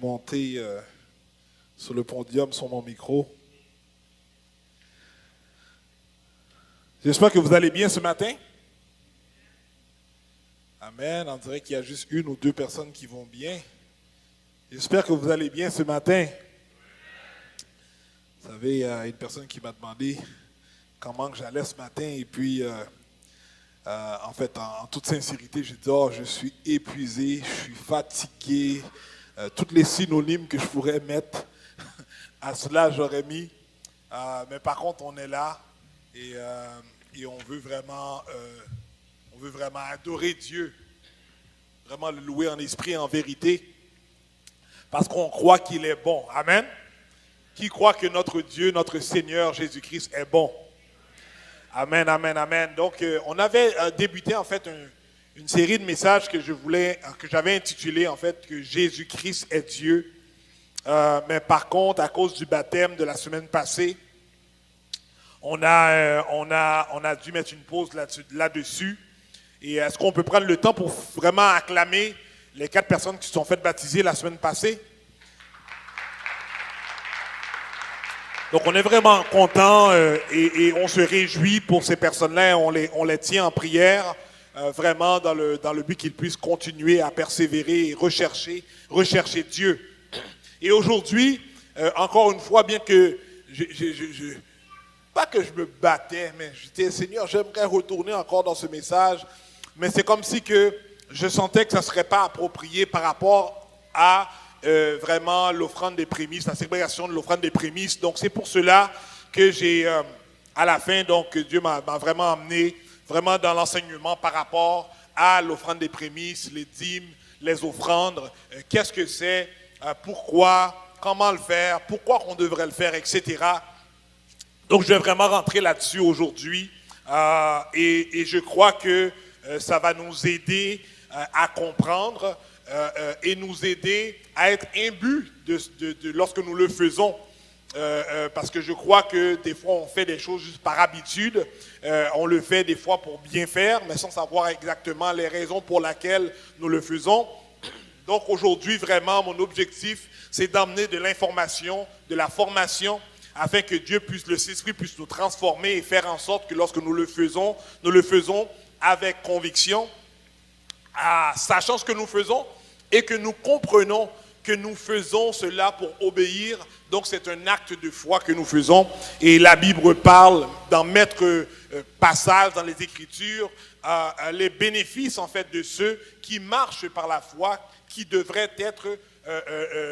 monter sur le podium sur mon micro. J'espère que vous allez bien ce matin. Amen. On dirait qu'il y a juste une ou deux personnes qui vont bien. J'espère que vous allez bien ce matin. Vous savez, il y a une personne qui m'a demandé comment que j'allais ce matin. Et puis, en fait, en toute sincérité, j'ai dit, je suis épuisé, je suis fatigué. Toutes les synonymes que je pourrais mettre à cela, j'aurais mis. Mais par contre, on est là et on veut vraiment adorer Dieu, vraiment le louer en esprit et en vérité, parce qu'on croit qu'il est bon. Amen. Qui croit que notre Dieu, notre Seigneur Jésus-Christ est bon? Amen, amen, amen. Donc, on avait débuté en fait une série de messages que j'avais intitulé en fait que Jésus-Christ est Dieu. Mais par contre, à cause du baptême de la semaine passée, on a dû mettre une pause là-dessus. Et est-ce qu'on peut prendre le temps pour vraiment acclamer les 4 personnes qui se sont faites baptiser la semaine passée? Donc on est vraiment content et on se réjouit pour ces personnes-là. On les tient en prière, vraiment dans le but qu'ils puissent continuer à persévérer et rechercher Dieu. Et aujourd'hui, encore une fois, bien que pas que je me battais, mais je disais, Seigneur, j'aimerais retourner encore dans ce message, mais c'est comme si que je sentais que ça ne serait pas approprié par rapport à vraiment l'offrande des prémices, la célébration de l'offrande des prémices. Donc c'est pour cela que j'ai, à la fin, donc Dieu m'a vraiment amené vraiment dans l'enseignement par rapport à l'offrande des prémices, les dîmes, les offrandes, qu'est-ce que c'est, pourquoi, comment le faire, pourquoi on devrait le faire, etc. Donc je vais vraiment rentrer là-dessus aujourd'hui et je crois que ça va nous aider à comprendre et nous aider à être imbus lorsque nous le faisons. Parce que je crois que des fois on fait des choses juste par habitude, on le fait des fois pour bien faire, mais sans savoir exactement les raisons pour lesquelles nous le faisons. Donc aujourd'hui vraiment mon objectif c'est d'amener de l'information, de la formation, afin que Dieu puisse, le Saint-Esprit puisse nous transformer et faire en sorte que lorsque nous le faisons avec conviction, sachant ce que nous faisons et que nous comprenons que nous faisons cela pour obéir. Donc c'est un acte de foi que nous faisons. Et la Bible parle dans maître passage dans les Écritures, les bénéfices en fait de ceux qui marchent par la foi, qui devraient être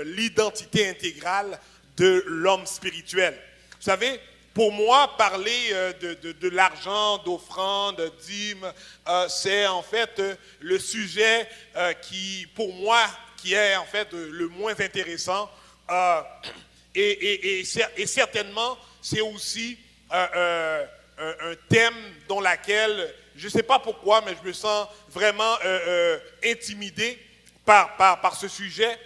l'identité intégrale de l'homme spirituel. Vous savez, pour moi, parler de l'argent, d'offrande, de dîmes, c'est en fait le sujet qui, pour moi, qui est en fait le moins intéressant. Et certainement, c'est aussi un thème dans lequel, je ne sais pas pourquoi, mais je me sens vraiment intimidé par ce sujet.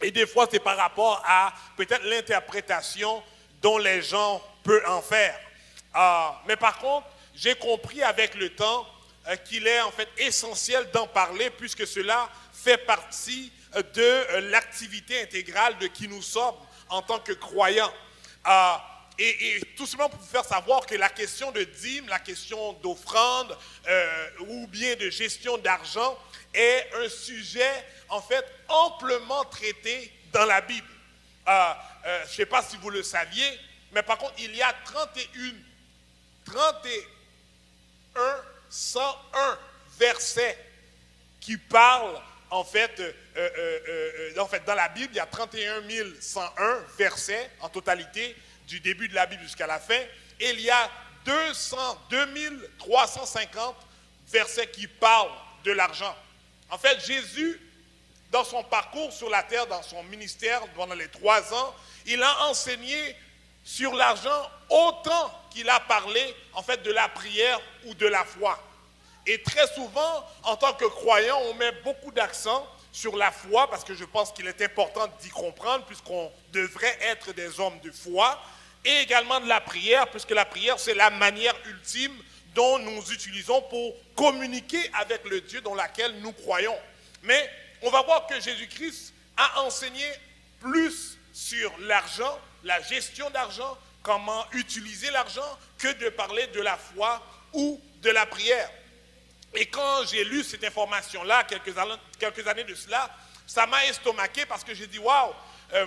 Et des fois, c'est par rapport à peut-être l'interprétation dont les gens peuvent en faire. Mais par contre, j'ai compris avec le temps qu'il est en fait essentiel d'en parler puisque cela fait partie de l'activité intégrale de qui nous sommes en tant que croyants. Et tout simplement pour vous faire savoir que la question de dîme, la question d'offrande ou bien de gestion d'argent est un sujet en fait amplement traité dans la Bible. Je ne sais pas si vous le saviez, mais par contre il y a 101 versets qui parlent en fait dans la Bible, il y a 31 101 versets en totalité du début de la Bible jusqu'à la fin, et il y a 2350 versets qui parlent de l'argent. En fait, Jésus, dans son parcours sur la terre, dans son ministère, pendant les 3 ans, il a enseigné sur l'argent autant qu'il a parlé, en fait, de la prière ou de la foi. Et très souvent, en tant que croyant, on met beaucoup d'accent sur la foi, parce que je pense qu'il est important d'y comprendre, puisqu'on devrait être des hommes de foi, et également de la prière, puisque la prière, c'est la manière ultime dont nous utilisons pour communiquer avec le Dieu dans lequel nous croyons. Mais on va voir que Jésus-Christ à enseigner plus sur l'argent, la gestion d'argent, comment utiliser l'argent, que de parler de la foi ou de la prière. Et quand j'ai lu cette information-là, quelques années de cela, ça m'a estomaqué parce que j'ai dit, waouh,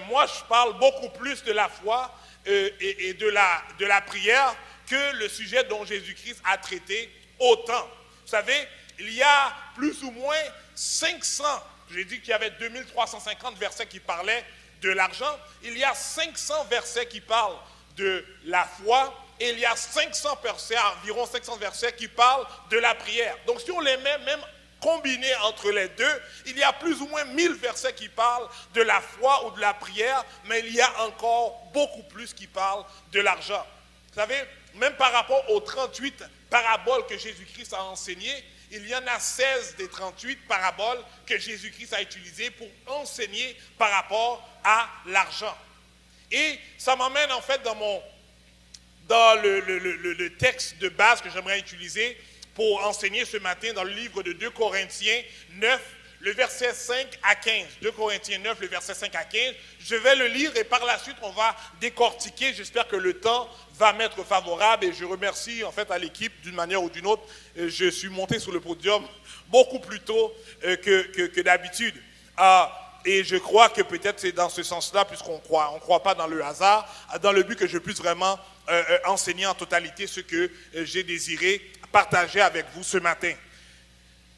moi je parle beaucoup plus de la foi et de la prière que le sujet dont Jésus-Christ a traité autant. Vous savez, il y a plus ou moins 500, j'ai dit qu'il y avait 2350 versets qui parlaient de l'argent, il y a 500 versets qui parlent de la foi, et il y a 500 versets, environ 500 versets qui parlent de la prière. Donc si on les met même combinés entre les deux, il y a plus ou moins 1000 versets qui parlent de la foi ou de la prière, mais il y a encore beaucoup plus qui parlent de l'argent. Vous savez, même par rapport aux 38 paraboles que Jésus-Christ a enseignées, il y en a 16 des 38 paraboles que Jésus-Christ a utilisées pour enseigner par rapport à l'argent. Et ça m'emmène en fait dans le texte de base que j'aimerais utiliser pour enseigner ce matin dans le livre de 2 Corinthiens 9, le verset 5 à 15. 2 Corinthiens 9, le verset 5 à 15. Je vais le lire et par la suite, on va décortiquer. J'espère que le temps va m'être favorable et je remercie en fait à l'équipe d'une manière ou d'une autre. Je suis monté sur le podium beaucoup plus tôt que d'habitude. Et je crois que peut-être c'est dans ce sens-là, puisqu'on croit pas dans le hasard, dans le but que je puisse vraiment enseigner en totalité ce que j'ai désiré partager avec vous ce matin.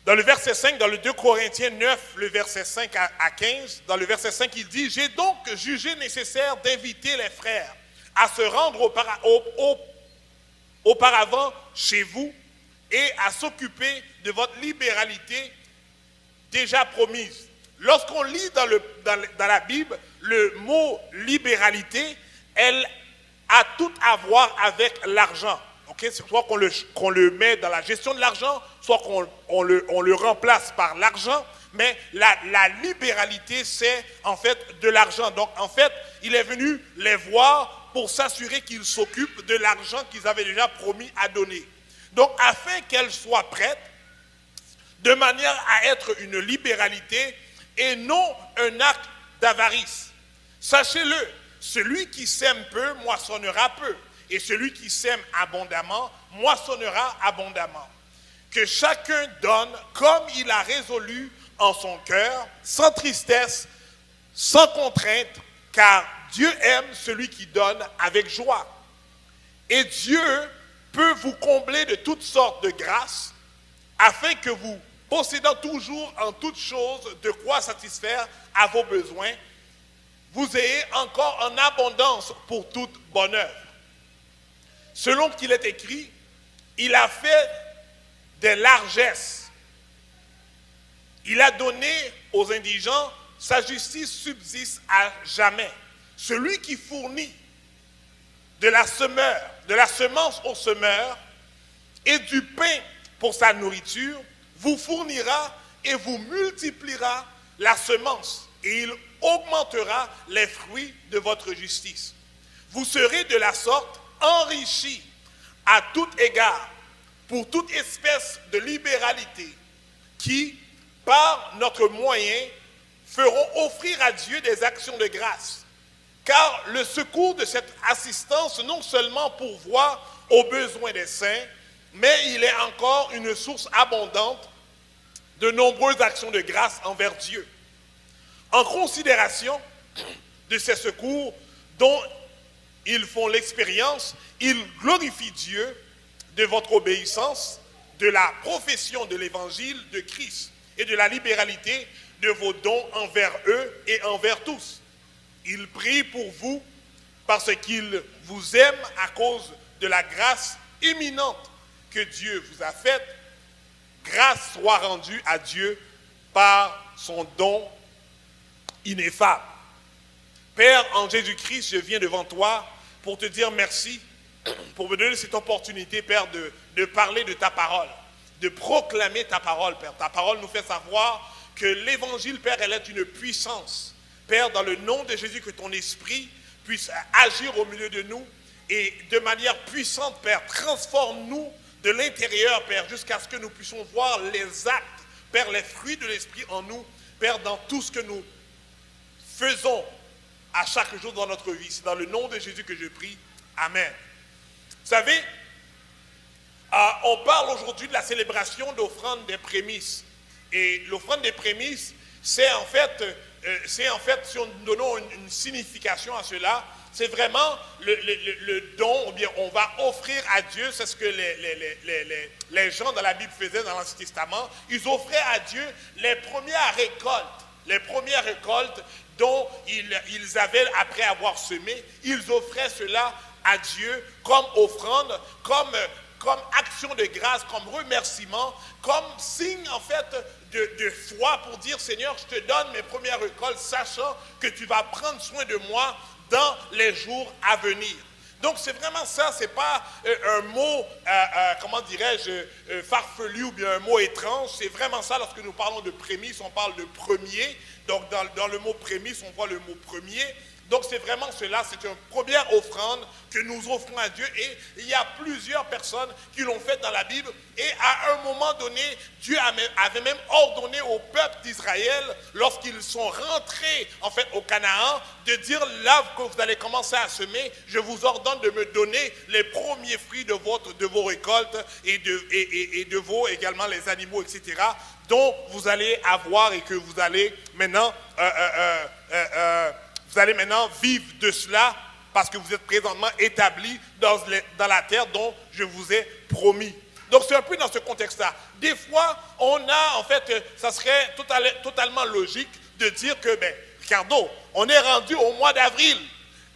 Dans le verset 5, dans le 2 Corinthiens 9, le verset 5 à 15, dans le verset 5, il dit « J'ai donc jugé nécessaire d'inviter les frères à se rendre auparavant chez vous et à s'occuper de votre libéralité déjà promise. » Lorsqu'on lit dans la Bible, le mot libéralité, elle a tout à voir avec l'argent. Okay? Soit qu'on le met dans la gestion de l'argent, soit qu'on le remplace par l'argent, mais la libéralité, c'est en fait de l'argent. Donc en fait, il est venu les voir pour s'assurer qu'ils s'occupent de l'argent qu'ils avaient déjà promis à donner. Donc afin qu'elle soit prête, de manière à être une libéralité, et non un acte d'avarice. Sachez-le, celui qui sème peu moissonnera peu, et celui qui sème abondamment moissonnera abondamment. Que chacun donne comme il a résolu en son cœur, sans tristesse, sans contrainte, car Dieu aime celui qui donne avec joie. Et Dieu peut vous combler de toutes sortes de grâces, afin que vous, possédant toujours en toutes choses de quoi satisfaire à vos besoins, vous ayez encore en abondance pour toute bonne œuvre. Selon qu'il est écrit, il a fait des largesses. Il a donné aux indigents, sa justice subsiste à jamais. Celui qui fournit de la semence au semeur et du pain pour sa nourriture, vous fournira et vous multipliera la semence et il augmentera les fruits de votre justice. Vous serez de la sorte enrichis à tout égard pour toute espèce de libéralité qui, par notre moyen, feront offrir à Dieu des actions de grâce. Car le secours de cette assistance non seulement pourvoit aux besoins des saints, mais il est encore une source abondante de nombreuses actions de grâce envers Dieu. En considération de ces secours dont ils font l'expérience, ils glorifient Dieu de votre obéissance, de la profession de l'évangile de Christ et de la libéralité de vos dons envers eux et envers tous. Ils prient pour vous parce qu'ils vous aiment à cause de la grâce imminente que Dieu vous a faite. Grâce soit rendue à Dieu par son don ineffable. Père, en Jésus-Christ, je viens devant toi pour te dire merci, pour me donner cette opportunité, Père, de parler de ta parole, de proclamer ta parole, Père. Ta parole nous fait savoir que l'évangile, Père, elle est une puissance. Père, dans le nom de Jésus, que ton esprit puisse agir au milieu de nous et de manière puissante, Père, transforme-nous de l'intérieur, Père, jusqu'à ce que nous puissions voir les actes, Père, les fruits de l'esprit en nous, Père, dans tout ce que nous faisons à chaque jour dans notre vie. C'est dans le nom de Jésus que je prie. Amen. Vous savez, on parle aujourd'hui de la célébration d'offrande des prémices. Et l'offrande des prémices, c'est en fait, si on donne une signification à cela, c'est vraiment le don, ou bien on va offrir à Dieu, c'est ce que les gens dans la Bible faisaient dans l'Ancien Testament, ils offraient à Dieu les premières récoltes dont ils avaient après avoir semé, ils offraient cela à Dieu comme offrande, comme action de grâce, comme remerciement, comme signe en fait de foi pour dire Seigneur, je te donne mes premières récoltes, sachant que tu vas prendre soin de moi dans les jours à venir. Donc c'est vraiment ça, c'est pas un mot, comment dirais-je, farfelu ou bien un mot étrange, c'est vraiment ça. Lorsque nous parlons de prémices, on parle de premier, donc dans le mot prémices, on voit le mot premier. Donc c'est vraiment cela, c'est une première offrande que nous offrons à Dieu, et il y a plusieurs personnes qui l'ont fait dans la Bible, et à un moment donné, Dieu avait même ordonné au peuple d'Israël, lorsqu'ils sont rentrés en fait au Canaan, de dire là que vous allez commencer à semer, je vous ordonne de me donner les premiers fruits de vos récoltes et de vos également les animaux, etc., dont vous allez avoir et que vous allez maintenant vivre de cela parce que vous êtes présentement établis dans la terre dont je vous ai promis. Donc c'est un peu dans ce contexte-là. Des fois, ça serait totalement logique de dire que, Ricardo, on est rendu au mois d'avril.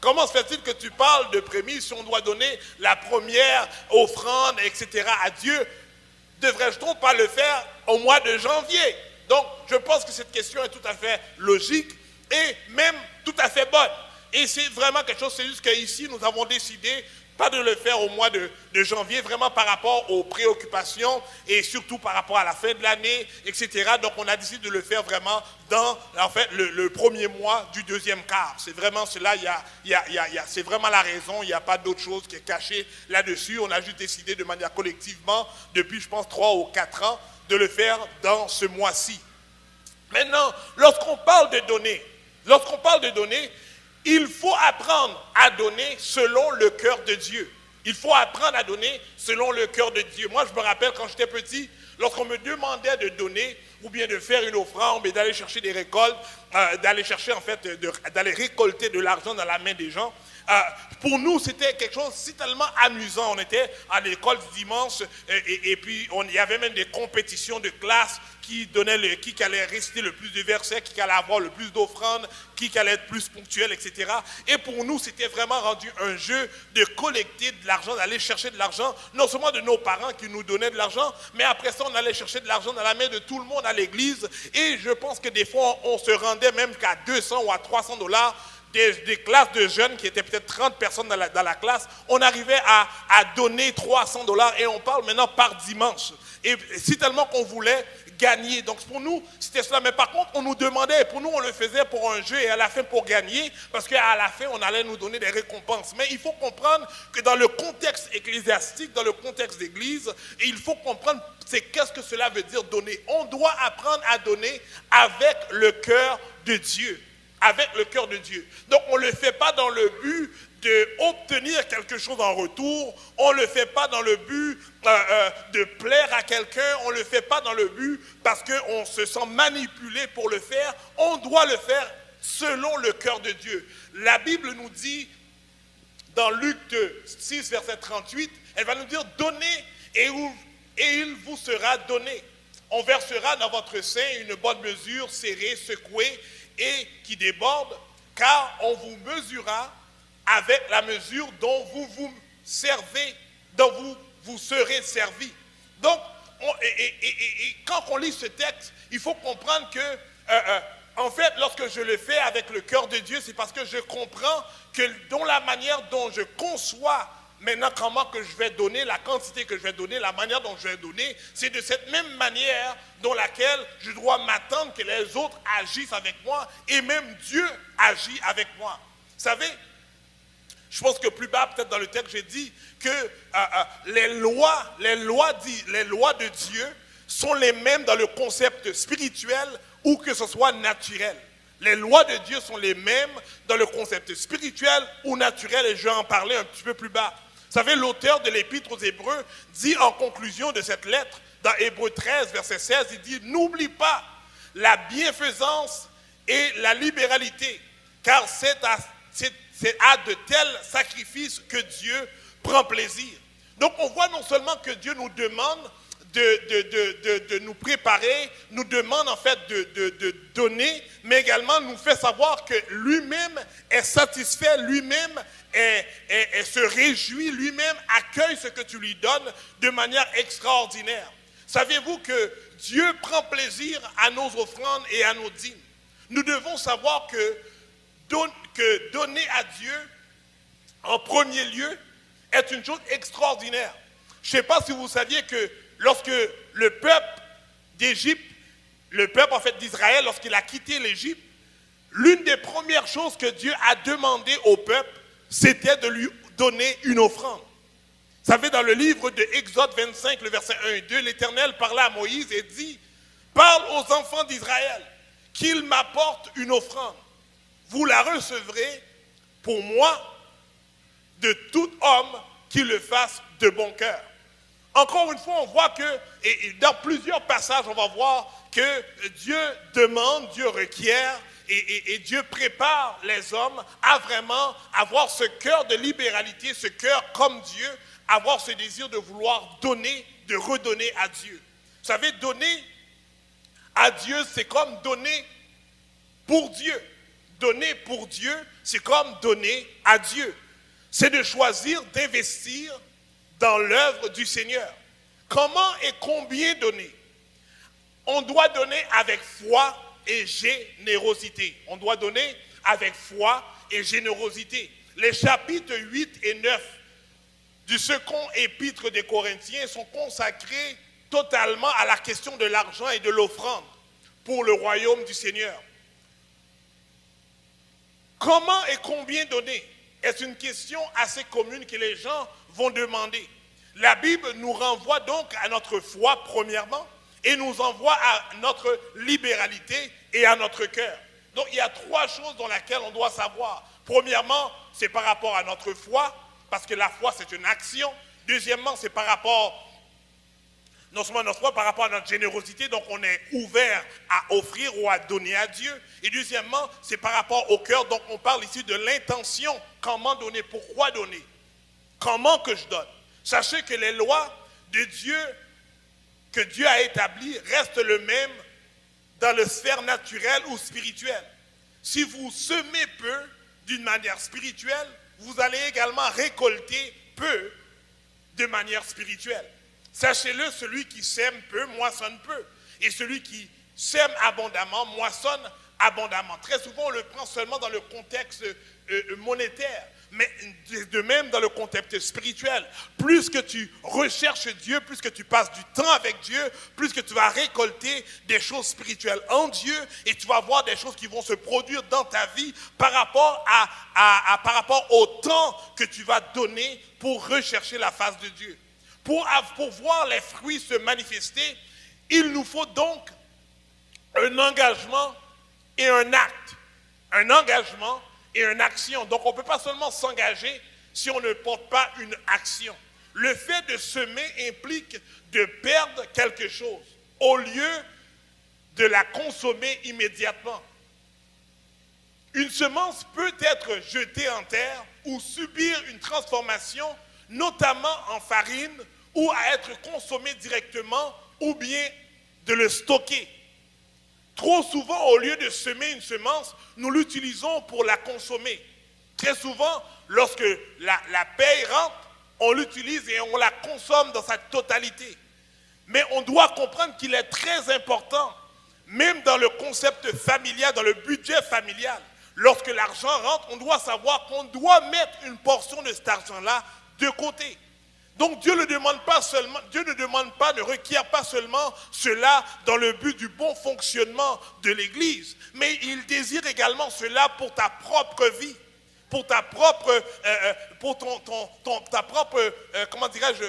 Comment se fait-il que tu parles de prémices si on doit donner la première offrande, etc. à Dieu? Devrais-je donc pas le faire au mois de janvier? Donc je pense que cette question est tout à fait logique et même tout à fait bonne. Et c'est vraiment quelque chose, c'est juste qu'ici, nous avons décidé pas de le faire au mois de janvier, vraiment par rapport aux préoccupations et surtout par rapport à la fin de l'année, etc. Donc on a décidé de le faire vraiment dans le premier mois du deuxième quart. C'est vraiment cela, c'est vraiment la raison, il n'y a pas d'autre chose qui est cachée là-dessus. On a juste décidé de manière collectivement, depuis je pense 3 ou 4 ans, de le faire dans ce mois-ci. Maintenant, lorsqu'on parle de donner, il faut apprendre à donner selon le cœur de Dieu. Il faut apprendre à donner selon le cœur de Dieu. Moi, je me rappelle quand j'étais petit, lorsqu'on me demandait de donner ou bien de faire une offrande, mais d'aller chercher des récoltes, d'aller récolter de l'argent dans la main des gens. Pour nous, c'était quelque chose si tellement amusant. On était à l'école du dimanche et puis il y avait même des compétitions de classe qui allait réciter le plus de versets, qui allait avoir le plus d'offrandes, qui allait être plus ponctuel, etc. Et pour nous, c'était vraiment rendu un jeu de collecter de l'argent, d'aller chercher de l'argent, non seulement de nos parents qui nous donnaient de l'argent, mais après ça, on allait chercher de l'argent dans la main de tout le monde à l'église. Et je pense que des fois, on se rendait même qu'à 200 ou à 300 $. Des classes de jeunes qui étaient peut-être 30 personnes dans la classe, on arrivait à donner 300 $ et on parle maintenant par dimanche. Et si tellement qu'on voulait gagner. Donc pour nous, c'était cela. Mais par contre, on nous demandait, et pour nous, on le faisait pour un jeu et à la fin pour gagner, parce qu'à la fin, on allait nous donner des récompenses. Mais il faut comprendre que dans le contexte ecclésiastique, dans le contexte d'église, il faut comprendre qu'est-ce que cela veut dire donner. On doit apprendre à donner avec le cœur de Dieu. Avec le cœur de Dieu. Donc on ne le fait pas dans le but d'obtenir quelque chose en retour, on ne le fait pas dans le but de plaire à quelqu'un, on ne le fait pas dans le but parce qu'on se sent manipulé pour le faire, on doit le faire selon le cœur de Dieu. La Bible nous dit dans Luc 6 verset 38, elle va nous dire donnez et il vous sera donné. On versera dans votre sein une bonne mesure serrée, secouée et qui déborde, car on vous mesurera avec la mesure dont vous vous servez, dont vous serez servi. Donc, quand on lit ce texte, il faut comprendre que, en fait, lorsque je le fais avec le cœur de Dieu, c'est parce que je comprends que dans la manière dont je conçois maintenant comment que je vais donner, la quantité que je vais donner, la manière dont je vais donner, c'est de cette même manière dans laquelle je dois m'attendre que les autres agissent avec moi et même Dieu agit avec moi. Vous savez, je pense que plus bas, peut-être dans le texte, j'ai dit que les lois de Dieu sont les mêmes dans le concept spirituel ou que ce soit naturel. Les lois de Dieu sont les mêmes dans le concept spirituel ou naturel, et je vais en parler un petit peu plus bas. Vous savez, l'auteur de l'Épître aux Hébreux dit en conclusion de cette lettre, dans Hébreux 13, verset 16, il dit « N'oublie pas la bienfaisance et la libéralité, car c'est à de tels sacrifices que Dieu prend plaisir. » Donc on voit non seulement que Dieu nous demande de nous préparer, nous demande en fait de donner, mais également nous fait savoir que lui-même est satisfait, lui-même se réjouit, lui-même accueille ce que tu lui donnes de manière extraordinaire. Savez-vous que Dieu prend plaisir à nos offrandes et à nos dîmes? Nous devons savoir que donner à Dieu en premier lieu est une chose extraordinaire. Je ne sais pas si vous saviez que lorsque le peuple d'Égypte, le peuple en fait d'Israël, lorsqu'il a quitté l'Égypte, l'une des premières choses que Dieu a demandé au peuple, c'était de lui donner une offrande. Vous savez, dans le livre de Exode 25, le verset 1 et 2, l'Éternel parla à Moïse et dit « Parle aux enfants d'Israël qu'ils m'apportent une offrande. Vous la recevrez pour moi de tout homme qui le fasse de bon cœur. » Encore une fois, on voit que, et dans plusieurs passages, on va voir que Dieu demande, Dieu requiert, et Dieu prépare les hommes à vraiment avoir ce cœur de libéralité, ce cœur comme Dieu, avoir ce désir de vouloir donner, de redonner à Dieu. Vous savez, donner à Dieu, c'est comme donner pour Dieu. Donner pour Dieu, c'est comme donner à Dieu. C'est de choisir d'investir dans l'œuvre du Seigneur. Comment et combien donner? On doit donner avec foi et générosité. On doit donner avec foi et générosité. Les chapitres 8 et 9 du second épître des Corinthiens sont consacrés totalement à la question de l'argent et de l'offrande pour le royaume du Seigneur. Comment et combien donner est une question assez commune que les gens vont demander. La Bible nous renvoie donc à notre foi premièrement et nous envoie à notre libéralité et à notre cœur. Donc il y a trois choses dans lesquelles on doit savoir. Premièrement, c'est par rapport à notre foi, parce que la foi c'est une action. Deuxièmement, c'est par rapport, non seulement à notre foi, par rapport à notre générosité, donc on est ouvert à offrir ou à donner à Dieu. Et deuxièmement, c'est par rapport au cœur, donc on parle ici de l'intention. Comment donner, pourquoi donner, comment que je donne. Sachez que les lois de Dieu, que Dieu a établies, restent les mêmes dans la sphère naturelle ou spirituelle. Si vous semez peu d'une manière spirituelle, vous allez également récolter peu de manière spirituelle. Sachez-le, celui qui sème peu, moissonne peu. Et celui qui sème abondamment, moissonne abondamment. Très souvent, on le prend seulement dans le contexte monétaire. Mais de même dans le contexte spirituel, plus que tu recherches Dieu, plus que tu passes du temps avec Dieu, plus que tu vas récolter des choses spirituelles en Dieu et tu vas voir des choses qui vont se produire dans ta vie par rapport par rapport au temps que tu vas donner pour rechercher la face de Dieu. Pour voir les fruits se manifester, il nous faut donc un engagement et un acte. Un engagement et une action. Donc on ne peut pas seulement s'engager si on ne porte pas une action. Le fait de semer implique de perdre quelque chose au lieu de la consommer immédiatement. Une semence peut être jetée en terre ou subir une transformation, notamment en farine, ou à être consommée directement, ou bien de le stocker. Trop souvent, au lieu de semer une semence, nous l'utilisons pour la consommer. Très souvent, lorsque la paye rentre, on l'utilise et on la consomme dans sa totalité. Mais on doit comprendre qu'il est très important, même dans le concept familial, dans le budget familial, lorsque l'argent rentre, on doit savoir qu'on doit mettre une portion de cet argent-là de côté. Donc Dieu ne demande pas seulement, ne requiert pas seulement cela dans le but du bon fonctionnement de l'Église, mais il désire également cela pour ta propre vie, pour ta propre, comment dirais-je,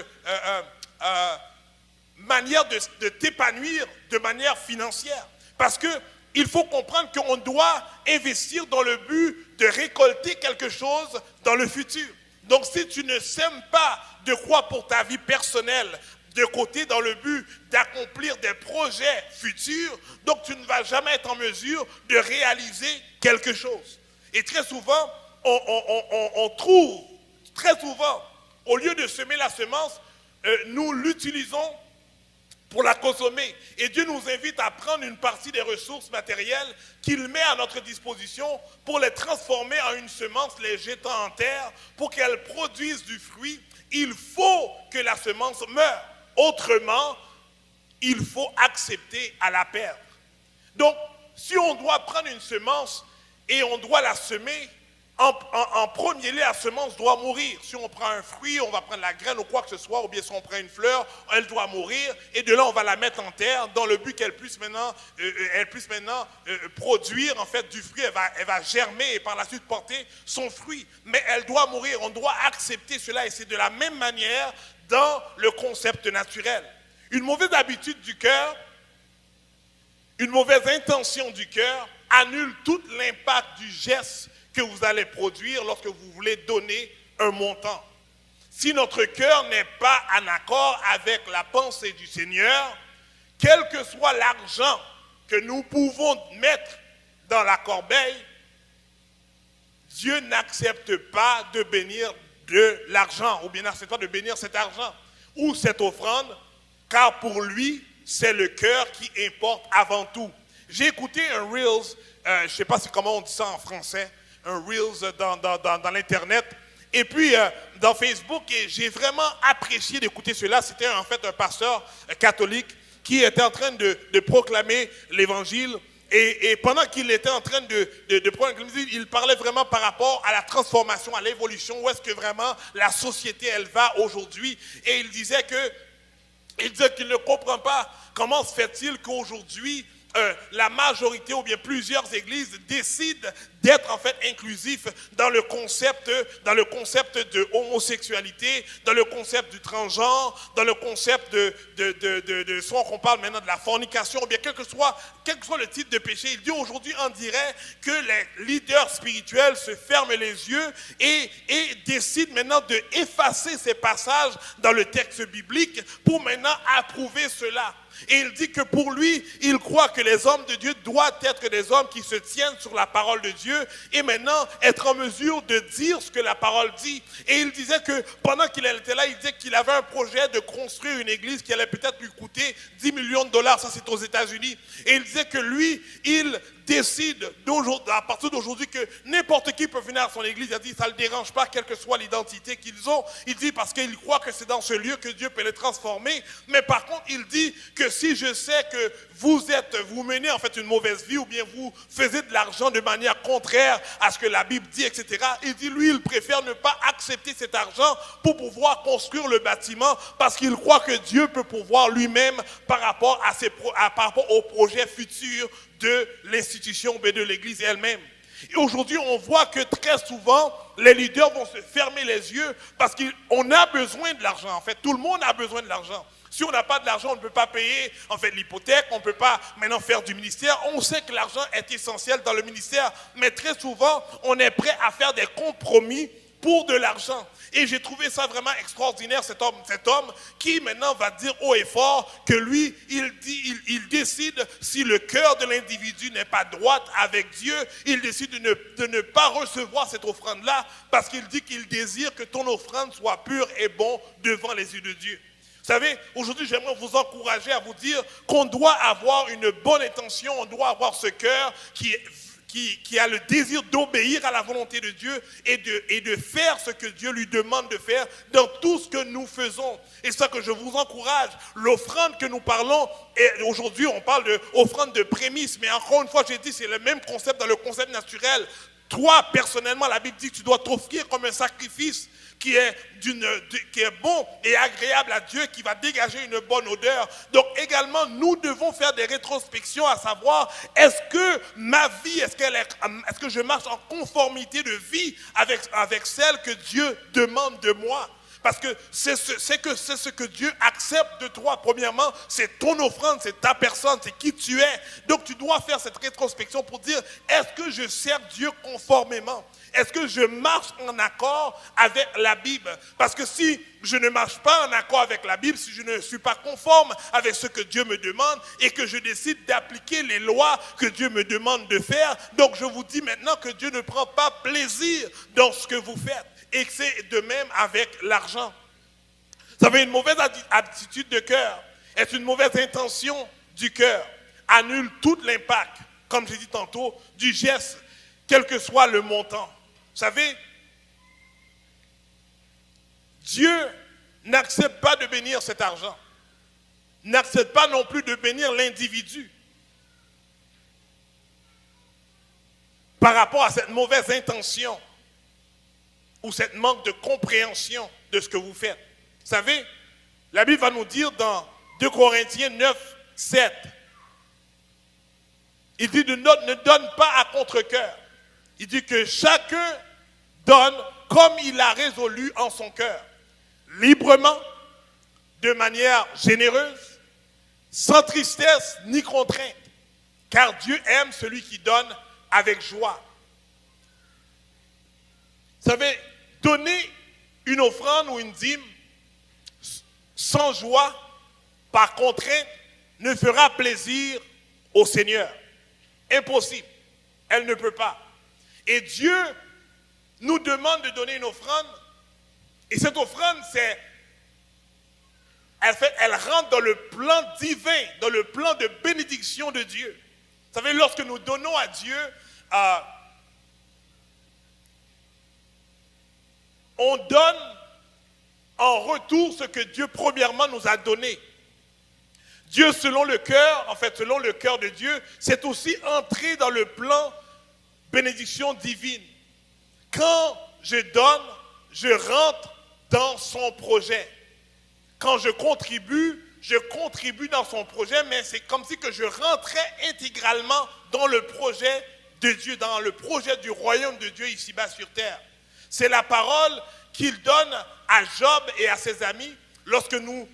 manière de t'épanouir de manière financière. Parce que il faut comprendre qu'on doit investir dans le but de récolter quelque chose dans le futur. Donc si tu ne sèmes pas de quoi pour ta vie personnelle de côté dans le but d'accomplir des projets futurs, donc tu ne vas jamais être en mesure de réaliser quelque chose. Et très souvent, on trouve, très souvent, au lieu de semer la semence, nous l'utilisons pour la consommer. Et Dieu nous invite à prendre une partie des ressources matérielles qu'il met à notre disposition pour les transformer en une semence, les jetant en terre, pour qu'elles produisent du fruit. Il faut que la semence meure. Autrement, il faut accepter à la perdre. Donc, si on doit prendre une semence et on doit la semer, en premier lieu, la semence doit mourir. Si on prend un fruit, on va prendre la graine ou quoi que ce soit, ou bien si on prend une fleur, elle doit mourir. Et de là, on va la mettre en terre dans le but qu'elle puisse maintenant, produire en fait du fruit. Elle va germer et par la suite porter son fruit. Mais elle doit mourir. On doit accepter cela. Et c'est de la même manière dans le concept naturel. Une mauvaise habitude du cœur, une mauvaise intention du cœur annule tout l'impact du geste que vous allez produire lorsque vous voulez donner un montant. Si notre cœur n'est pas en accord avec la pensée du Seigneur, quel que soit l'argent que nous pouvons mettre dans la corbeille, Dieu n'accepte pas de bénir de l'argent, ou bien n'accepte pas de bénir cet argent ou cette offrande, car pour lui, c'est le cœur qui importe avant tout. J'ai écouté un Reels, je ne sais pas comment on dit ça en français, un Reels dans l'Internet, et puis dans Facebook, et j'ai vraiment apprécié d'écouter cela. C'était en fait un pasteur catholique qui était en train de proclamer l'évangile, et pendant qu'il était en train de proclamer l'évangile, il parlait vraiment par rapport à la transformation, à l'évolution, où est-ce que vraiment la société elle va aujourd'hui, et il disait qu'il ne comprend pas comment se fait-il qu'aujourd'hui la majorité ou bien plusieurs églises décident d'être en fait inclusifs dans le concept de homosexualité, dans le concept du transgenre, dans le concept de soit qu'on parle maintenant de la fornication, ou bien quel que soit le type de péché. Il dit aujourd'hui, on dirait que les leaders spirituels se ferment les yeux et décident maintenant de effacer ces passages dans le texte biblique pour maintenant approuver cela. Et il dit que pour lui, il croit que les hommes de Dieu doivent être des hommes qui se tiennent sur la parole de Dieu et maintenant être en mesure de dire ce que la parole dit. Et il disait que pendant qu'il était là, il disait qu'il avait un projet de construire une église qui allait peut-être lui coûter 10 millions de dollars, ça c'est aux États-Unis. Et il disait que lui, il décide à partir d'aujourd'hui que n'importe qui peut venir à son église. Il a dit ça ne le dérange pas, quelle que soit l'identité qu'ils ont. Il dit parce qu'il croit que c'est dans ce lieu que Dieu peut les transformer. Mais par contre, il dit que si je sais que vous menez en fait une mauvaise vie ou bien vous faisiez de l'argent de manière contraire à ce que la Bible dit, etc. Il dit, lui, il préfère ne pas accepter cet argent pour pouvoir construire le bâtiment parce qu'il croit que Dieu peut pourvoir lui-même par rapport au projet futur de l'institution ou de l'église elle-même. Et aujourd'hui, on voit que très souvent, les leaders vont se fermer les yeux parce qu'on a besoin de l'argent. En fait, tout le monde a besoin de l'argent. Si on n'a pas de l'argent, on ne peut pas payer en fait l'hypothèque, on ne peut pas maintenant faire du ministère. On sait que l'argent est essentiel dans le ministère, mais très souvent, on est prêt à faire des compromis pour de l'argent. Et j'ai trouvé ça vraiment extraordinaire, cet homme qui maintenant va dire haut et fort que lui, il décide, si le cœur de l'individu n'est pas droit avec Dieu, il décide de ne pas recevoir cette offrande-là parce qu'il dit qu'il désire que ton offrande soit pure et bon devant les yeux de Dieu. Vous savez, aujourd'hui, j'aimerais vous encourager à vous dire qu'on doit avoir une bonne intention, on doit avoir ce cœur qui a le désir d'obéir à la volonté de Dieu et de faire ce que Dieu lui demande de faire dans tout ce que nous faisons. Et ça que je vous encourage, l'offrande que nous parlons, et aujourd'hui on parle d'offrande de prémices, mais encore une fois, j'ai dit, c'est le même concept dans le concept naturel. Toi, personnellement, la Bible dit que tu dois t'offrir comme un sacrifice qui est bon et agréable à Dieu, qui va dégager une bonne odeur. Donc également, nous devons faire des rétrospections à savoir, est-ce que ma vie, est-ce que je marche en conformité de vie avec celle que Dieu demande de moi? Parce que c'est ce que Dieu accepte de toi. Premièrement, c'est ton offrande, c'est ta personne, c'est qui tu es. Donc tu dois faire cette rétrospection pour dire, est-ce que je sers Dieu conformément? Est-ce que je marche en accord avec la Bible? Parce que si je ne marche pas en accord avec la Bible, si je ne suis pas conforme avec ce que Dieu me demande et que je décide d'appliquer les lois que Dieu me demande de faire, donc je vous dis maintenant que Dieu ne prend pas plaisir dans ce que vous faites. Et que c'est de même avec l'argent. Vous savez, une mauvaise attitude de cœur est une mauvaise intention du cœur. Annule tout l'impact, comme j'ai dit tantôt, du geste, quel que soit le montant. Vous savez, Dieu n'accepte pas de bénir cet argent. N'accepte pas non plus de bénir l'individu. Par rapport à cette mauvaise intention ou cette manque de compréhension de ce que vous faites. Vous savez, la Bible va nous dire dans 2 Corinthiens 9, 7, il dit ne donne pas à contre-cœur. Il dit que chacun donne comme il a résolu en son cœur, librement, de manière généreuse, sans tristesse ni contrainte, car Dieu aime celui qui donne avec joie. Vous savez, donner une offrande ou une dîme sans joie, par contrainte, ne fera plaisir au Seigneur. Impossible. Elle ne peut pas. Et Dieu nous demande de donner une offrande. Et cette offrande, elle rentre dans le plan divin, dans le plan de bénédiction de Dieu. Vous savez, lorsque nous donnons à Dieu, on donne en retour ce que Dieu premièrement nous a donné. Dieu selon le cœur, en fait selon le cœur de Dieu, c'est aussi entrer dans le plan bénédiction divine. Quand je donne, je rentre dans son projet. Quand je contribue dans son projet, mais c'est comme si que je rentrais intégralement dans le projet de Dieu, dans le projet du royaume de Dieu ici-bas sur terre. C'est la parole qu'il donne à Job et à ses amis. Lorsque nous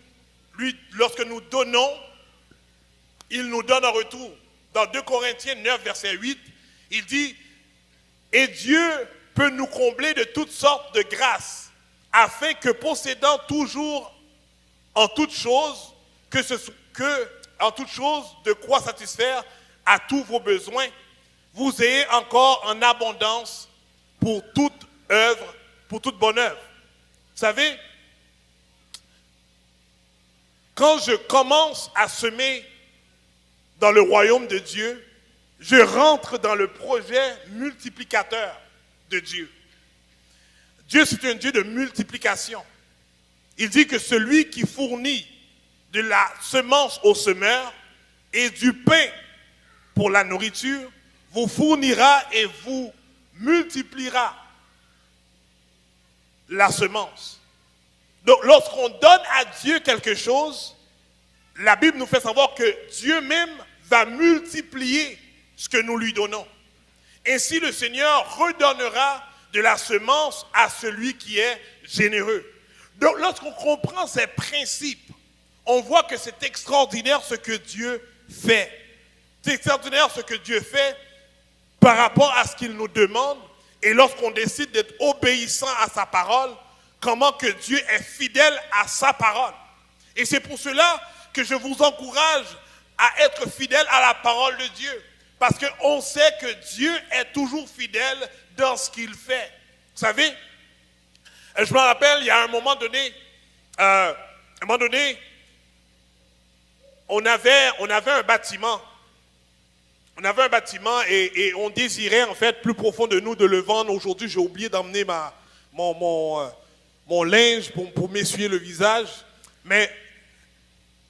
donnons, il nous donne en retour. Dans 2 Corinthiens 9, verset 8, il dit « Et Dieu peut nous combler de toutes sortes de grâces, afin que possédant toujours en toutes choses, en toutes choses de quoi satisfaire à tous vos besoins, vous ayez encore en abondance pour toute œuvre, pour toute bonne œuvre. » Vous savez, quand je commence à semer dans le royaume de Dieu, je rentre dans le projet multiplicateur de Dieu. Dieu, c'est un Dieu de multiplication. Il dit que celui qui fournit de la semence au semeur et du pain pour la nourriture, vous fournira et vous multipliera la semence. Donc, lorsqu'on donne à Dieu quelque chose, la Bible nous fait savoir que Dieu même va multiplier ce que nous lui donnons. Ainsi, le Seigneur redonnera de la semence à celui qui est généreux. Donc, lorsqu'on comprend ces principes, on voit que c'est extraordinaire ce que Dieu fait. C'est extraordinaire ce que Dieu fait par rapport à ce qu'il nous demande. Et lorsqu'on décide d'être obéissant à sa parole, comment que Dieu est fidèle à sa parole. Et c'est pour cela que je vous encourage à être fidèle à la parole de Dieu. Parce qu'on sait que Dieu est toujours fidèle dans ce qu'il fait. Vous savez, je me rappelle, il y a un moment donné, on avait un bâtiment. On avait un bâtiment et on désirait en fait plus profond de nous de le vendre. Aujourd'hui, j'ai oublié d'emmener mon linge pour m'essuyer le visage. Mais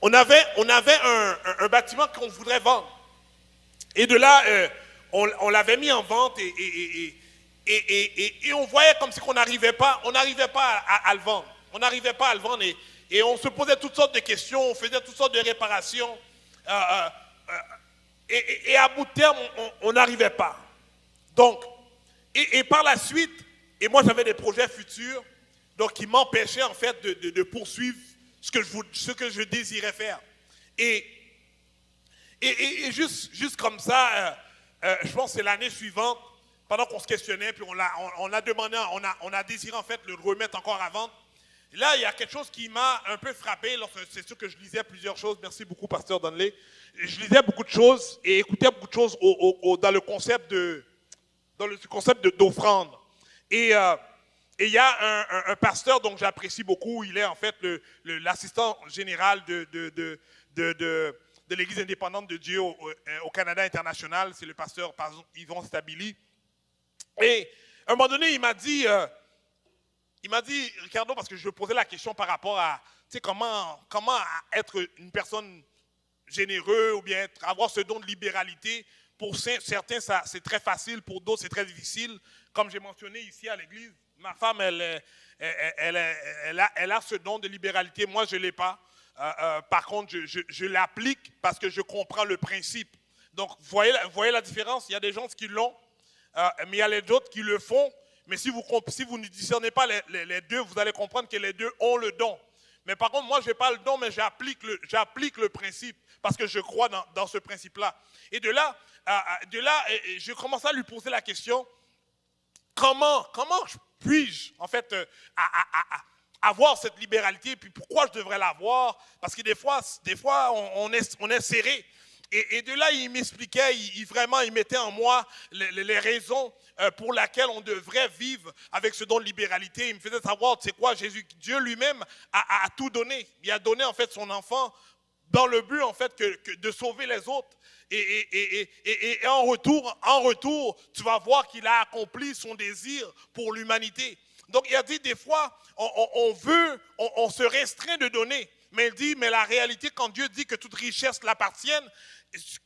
on avait un bâtiment qu'on voudrait vendre. Et de là, on l'avait mis en vente et on voyait comme si on n'arrivait pas à le vendre. On n'arrivait pas à le vendre et on se posait toutes sortes de questions, on faisait toutes sortes de réparations. Et à bout de terme, on n'arrivait pas. Donc, et par la suite, et moi j'avais des projets futurs, Donc, qui m'empêchait en fait de poursuivre ce que je désirais faire. Et juste comme ça, je pense que c'est l'année suivante, pendant qu'on se questionnait, puis on a demandé, on a désiré en fait le remettre encore à vendre. Et là, il y a quelque chose qui m'a un peu frappé. C'est sûr que je lisais plusieurs choses. Merci beaucoup, Pasteur Donnelly. Je lisais beaucoup de choses et écoutais beaucoup de choses dans le concept d'offrande. Et il y a un pasteur dont j'apprécie beaucoup. Il est en fait l'assistant général de l'Église indépendante de Dieu au Canada international. C'est le pasteur Yvon Stabili. Et à un moment donné, il m'a dit, Ricardo, parce que je lui posais la question par rapport à comment être une personne généreuse ou bien avoir ce don de libéralité. Pour certains, c'est très facile, pour d'autres, c'est très difficile. Comme j'ai mentionné ici à l'église, ma femme, elle a ce don de libéralité. Moi, je ne l'ai pas. Par contre, je l'applique parce que je comprends le principe. Donc, vous voyez la différence? Il y a des gens qui l'ont, mais il y a d'autres qui le font. Mais si vous ne discernez pas les deux, vous allez comprendre que les deux ont le don. Mais par contre, moi, je n'ai pas le don, mais j'applique le principe parce que je crois dans ce principe-là. Et de là, je commence à lui poser la question, comment puis-je, en fait, avoir cette libéralité, et puis pourquoi je devrais l'avoir? Parce que des fois on est serré. Et de là, il m'expliquait, il mettait en moi les raisons pour lesquelles on devrait vivre avec ce don de libéralité. Il me faisait savoir, tu sais quoi, Dieu lui-même a tout donné. Il a donné en fait son enfant dans le but en fait de sauver les autres. Et en retour, tu vas voir qu'il a accompli son désir pour l'humanité. Donc il a dit des fois, on se restreint de donner. Mais il dit, mais la réalité, quand Dieu dit que toute richesse l'appartienne,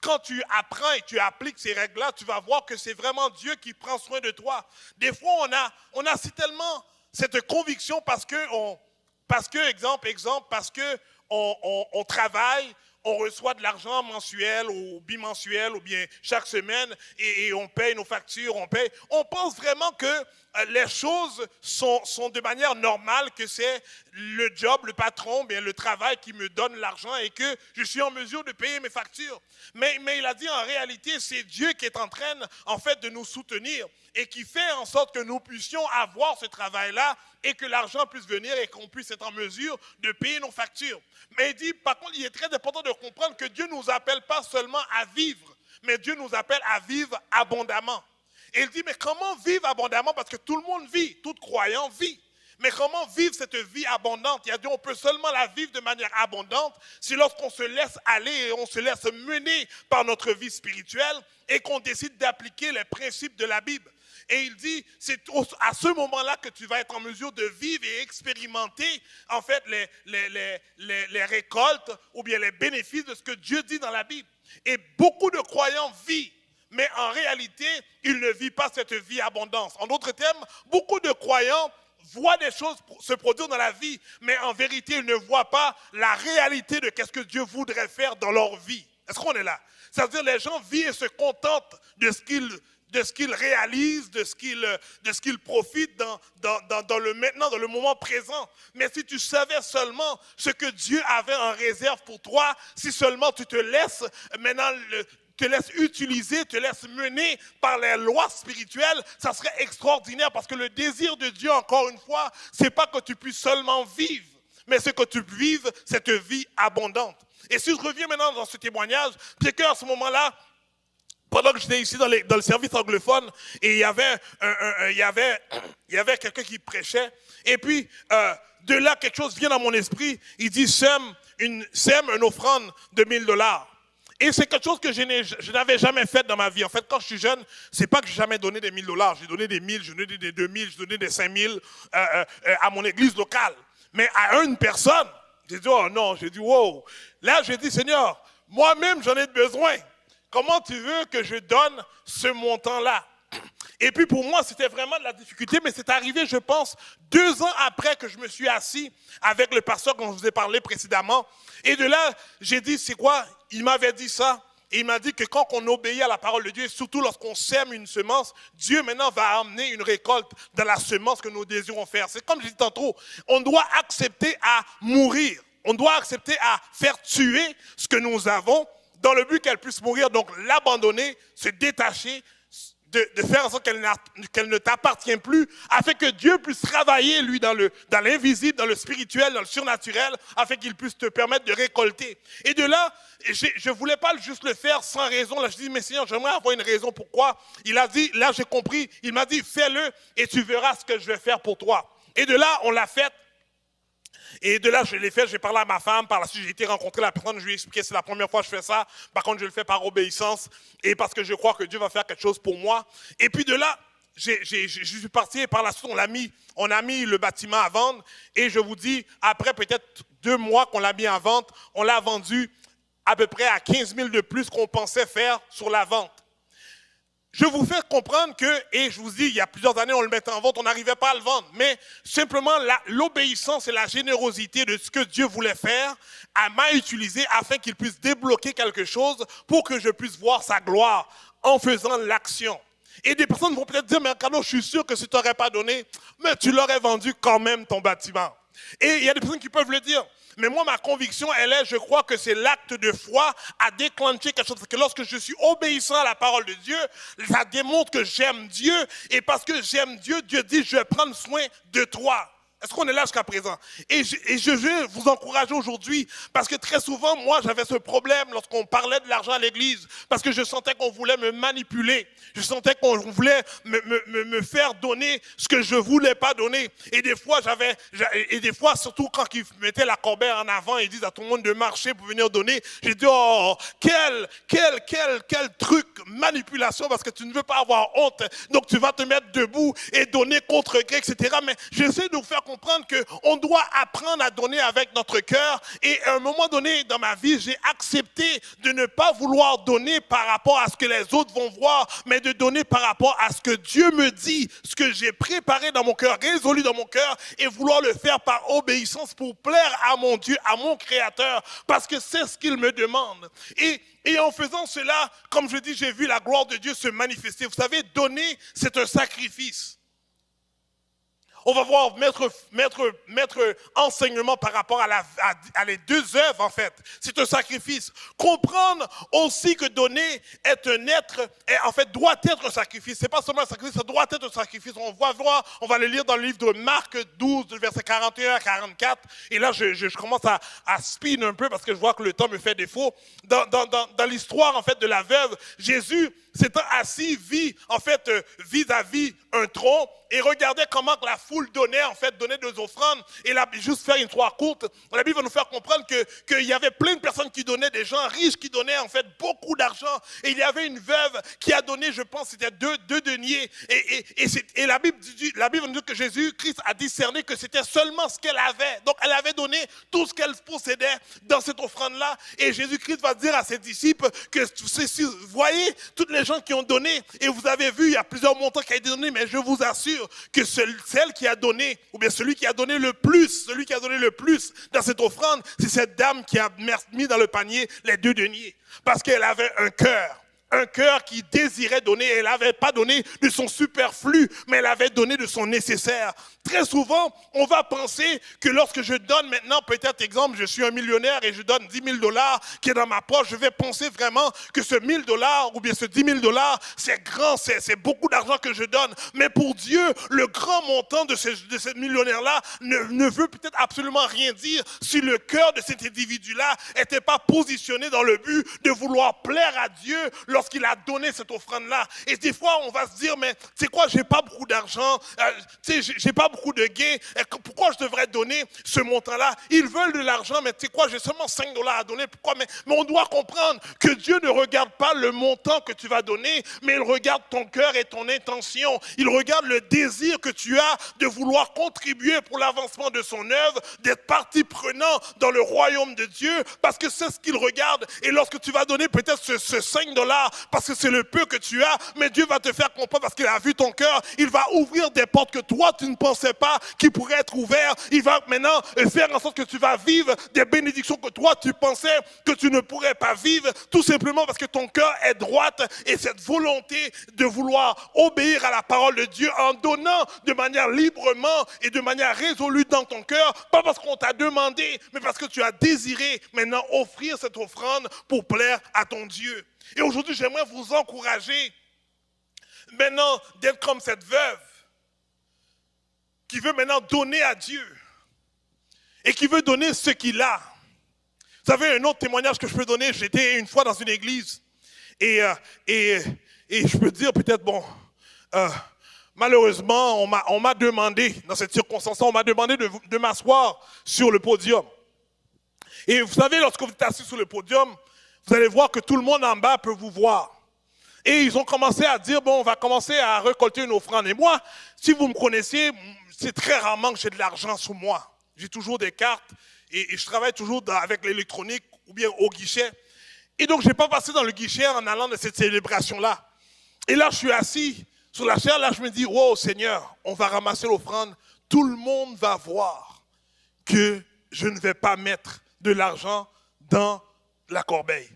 quand tu apprends et tu appliques ces règles-là, tu vas voir que c'est vraiment Dieu qui prend soin de toi. Des fois, on a si tellement cette conviction parce que on travaille, on reçoit de l'argent mensuel ou bimensuel ou bien chaque semaine et on paye nos factures, on pense vraiment que les choses sont de manière normale, que c'est le job, le patron, bien le travail qui me donne l'argent et que je suis en mesure de payer mes factures. Mais il a dit en réalité, c'est Dieu qui est en train en fait de nous soutenir et qui fait en sorte que nous puissions avoir ce travail-là et que l'argent puisse venir et qu'on puisse être en mesure de payer nos factures. Mais il dit, par contre, il est très important de comprendre que Dieu ne nous appelle pas seulement à vivre, mais Dieu nous appelle à vivre abondamment. Et il dit, mais comment vivre abondamment? Parce que tout le monde vit, tout croyant vit. Mais comment vivre cette vie abondante? Il a dit, on peut seulement la vivre de manière abondante si lorsqu'on se laisse aller et on se laisse mener par notre vie spirituelle et qu'on décide d'appliquer les principes de la Bible. Et il dit, c'est à ce moment-là que tu vas être en mesure de vivre et expérimenter en fait les récoltes ou bien les bénéfices de ce que Dieu dit dans la Bible. Et beaucoup de croyants vivent, mais en réalité, ils ne vivent pas cette vie abondance. En d'autres termes, beaucoup de croyants voient des choses se produire dans la vie, mais en vérité, ils ne voient pas la réalité de qu'est-ce que Dieu voudrait faire dans leur vie. Est-ce qu'on est là? C'est-à-dire les gens vivent et se contentent de ce qu'ils réalisent, de ce qu'ils profitent dans le maintenant, dans le moment présent. Mais si tu savais seulement ce que Dieu avait en réserve pour toi, si seulement tu te laisses maintenant te laisses utiliser, te laisses mener par les lois spirituelles, ça serait extraordinaire parce que le désir de Dieu, encore une fois, c'est pas que tu puisses seulement vivre, mais c'est que tu vives cette vie abondante. Et si je reviens maintenant dans ce témoignage, c'est qu'à ce moment-là, pendant que j'étais ici dans le service anglophone, et il y avait quelqu'un qui prêchait, et puis de là, quelque chose vient dans mon esprit, il dit, sème une offrande de $1000. Et c'est quelque chose que je n'avais jamais fait dans ma vie. En fait, quand je suis jeune, c'est pas que j'ai jamais donné des $1000. J'ai donné des 1000, j'ai donné des 2000, j'ai donné des 5000 à mon église locale. Mais à une personne, j'ai dit, oh non, j'ai dit, wow. Là, j'ai dit, Seigneur, moi-même, j'en ai besoin. Comment tu veux que je donne ce montant-là? Et puis pour moi, c'était vraiment de la difficulté, mais c'est arrivé, je pense, 2 ans après que je me suis assis avec le pasteur dont je vous ai parlé précédemment. Et de là, j'ai dit, c'est quoi? Il m'avait dit ça. Et il m'a dit que quand on obéit à la parole de Dieu, et surtout lorsqu'on sème une semence, Dieu maintenant va amener une récolte dans la semence que nous désirons faire. C'est comme je dis tantôt, on doit accepter à mourir. On doit accepter à faire tuer ce que nous avons dans le but qu'elle puisse mourir. Donc l'abandonner, se détacher, de faire en sorte qu'elle ne t'appartient plus, afin que Dieu puisse travailler, lui, dans l'invisible, dans le spirituel, dans le surnaturel, afin qu'il puisse te permettre de récolter. Et de là, je ne voulais pas juste le faire sans raison. Là, je dis, mais Seigneur, j'aimerais avoir une raison. Pourquoi? Il a dit, là, j'ai compris. Il m'a dit, fais-le et tu verras ce que je vais faire pour toi. Et de là, on l'a fait. Et de là, je l'ai fait, j'ai parlé à ma femme, par la suite j'ai été rencontrer la personne, je lui ai expliqué, c'est la première fois que je fais ça, par contre je le fais par obéissance, et parce que je crois que Dieu va faire quelque chose pour moi. Et puis de là, je suis parti, et par la suite on a mis le bâtiment à vendre, et je vous dis, après peut-être 2 mois qu'on l'a mis à vente, on l'a vendu à peu près à 15 000 de plus qu'on pensait faire sur la vente. Je vous fais comprendre que, et je vous dis, il y a plusieurs années, on le mettait en vente, on n'arrivait pas à le vendre. Mais simplement, l'obéissance et la générosité de ce que Dieu voulait faire m'a utilisé afin qu'il puisse débloquer quelque chose pour que je puisse voir sa gloire en faisant l'action. Et des personnes vont peut-être dire, mais Carlo, je suis sûr que si tu n'aurais pas donné, mais tu l'aurais vendu quand même ton bâtiment. Et il y a des personnes qui peuvent le dire. Mais moi, ma conviction, je crois que c'est l'acte de foi à déclencher quelque chose. Parce que lorsque je suis obéissant à la parole de Dieu, ça démontre que j'aime Dieu. Et parce que j'aime Dieu, Dieu dit, je vais prendre soin de toi. Est-ce qu'on est là jusqu'à présent? Et je veux vous encourager aujourd'hui, parce que très souvent, moi, j'avais ce problème lorsqu'on parlait de l'argent à l'église, parce que je sentais qu'on voulait me manipuler, je sentais qu'on voulait me faire donner ce que je ne voulais pas donner. Et des fois, surtout quand ils mettaient la corbeille en avant et ils disent à tout le monde de marcher pour venir donner, j'ai dit, oh, quel truc, manipulation, parce que tu ne veux pas avoir honte, donc tu vas te mettre debout et donner contre gré, etc. Mais j'essaie de vous faire comprendre qu'on doit apprendre à donner avec notre cœur. Et à un moment donné dans ma vie, j'ai accepté de ne pas vouloir donner par rapport à ce que les autres vont voir, mais de donner par rapport à ce que Dieu me dit, ce que j'ai préparé dans mon cœur, résolu dans mon cœur, et vouloir le faire par obéissance pour plaire à mon Dieu, à mon Créateur, parce que c'est ce qu'il me demande. Et en faisant cela, comme je dis, j'ai vu la gloire de Dieu se manifester. Vous savez, donner, c'est un sacrifice. On va voir mettre enseignement par rapport à les 2 œuvres, en fait. C'est un sacrifice. Comprendre aussi que donner doit être un sacrifice. C'est pas seulement un sacrifice, ça doit être un sacrifice. On va le lire dans le livre de Marc 12, versets 41 à 44. Et là, je commence à spin un peu parce que je vois que le temps me fait défaut. Dans l'histoire, en fait, de la veuve, Jésus s'étant assis, vit vis-à-vis un tronc et regardait comment la foule donnait des offrandes. Et là, juste faire une histoire courte, la Bible va nous faire comprendre qu'il y avait plein de personnes qui donnaient, des gens riches qui donnaient en fait beaucoup d'argent. Et il y avait une veuve qui a donné, je pense, c'était 2 deniers. Et la Bible nous dit que Jésus-Christ a discerné que c'était seulement ce qu'elle avait. Donc, elle avait donné tout ce qu'elle possédait dans cette offrande-là. Et Jésus-Christ va dire à ses disciples que, vous voyez, toutes les gens qui ont donné, et vous avez vu, il y a plusieurs montants qui ont été donnés, mais je vous assure que celle qui a donné, ou bien celui qui a donné le plus dans cette offrande, c'est cette dame qui a mis dans le panier les 2 deniers. Parce qu'elle avait un cœur qui désirait donner. Elle n'avait pas donné de son superflu, mais elle avait donné de son nécessaire. Très souvent, on va penser que lorsque je donne maintenant, peut-être exemple, je suis un millionnaire et je donne 10 000 $ qui est dans ma poche, je vais penser vraiment que ce 1 000 $ ou bien ce 10 000 $, c'est grand, c'est beaucoup d'argent que je donne. Mais pour Dieu, le grand montant de ce millionnaire-là ne veut peut-être absolument rien dire si le cœur de cet individu-là n'était pas positionné dans le but de vouloir plaire à Dieu lorsqu'il a donné cette offrande-là. Et des fois, on va se dire, mais tu sais quoi, j'ai pas beaucoup d'argent, j'ai pas beaucoup de gains, pourquoi je devrais donner ce montant-là? Ils veulent de l'argent, mais tu sais quoi, j'ai seulement 5 $ à donner, pourquoi? Mais on doit comprendre que Dieu ne regarde pas le montant que tu vas donner, mais il regarde ton cœur et ton intention. Il regarde le désir que tu as de vouloir contribuer pour l'avancement de son œuvre, d'être partie prenante dans le royaume de Dieu, parce que c'est ce qu'il regarde. Et lorsque tu vas donner peut-être ce 5 $, pas parce que c'est le peu que tu as, mais Dieu va te faire comprendre parce qu'il a vu ton cœur. Il va ouvrir des portes que toi, tu ne pensais pas qui pourraient être ouvertes. Il va maintenant faire en sorte que tu vas vivre des bénédictions que toi, tu pensais que tu ne pourrais pas vivre, tout simplement parce que ton cœur est droit et cette volonté de vouloir obéir à la parole de Dieu en donnant de manière librement et de manière résolue dans ton cœur, pas parce qu'on t'a demandé, mais parce que tu as désiré maintenant offrir cette offrande pour plaire à ton Dieu. Et aujourd'hui, j'aimerais vous encourager maintenant d'être comme cette veuve qui veut maintenant donner à Dieu et qui veut donner ce qu'il a. Vous savez, un autre témoignage que je peux donner, j'étais une fois dans une église et je peux dire peut-être, malheureusement, on m'a demandé, dans cette circonstance, on m'a demandé de m'asseoir sur le podium. Et vous savez, lorsque vous êtes assis sur le podium, vous allez voir que tout le monde en bas peut vous voir. Et ils ont commencé à dire, on va commencer à récolter une offrande. Et moi, si vous me connaissez, c'est très rarement que j'ai de l'argent sur moi. J'ai toujours des cartes et je travaille toujours avec l'électronique ou bien au guichet. Et donc, je n'ai pas passé dans le guichet en allant de cette célébration-là. Et là, je suis assis sur la chair, là, je me dis, wow, Seigneur, on va ramasser l'offrande. Tout le monde va voir que je ne vais pas mettre de l'argent dans la corbeille.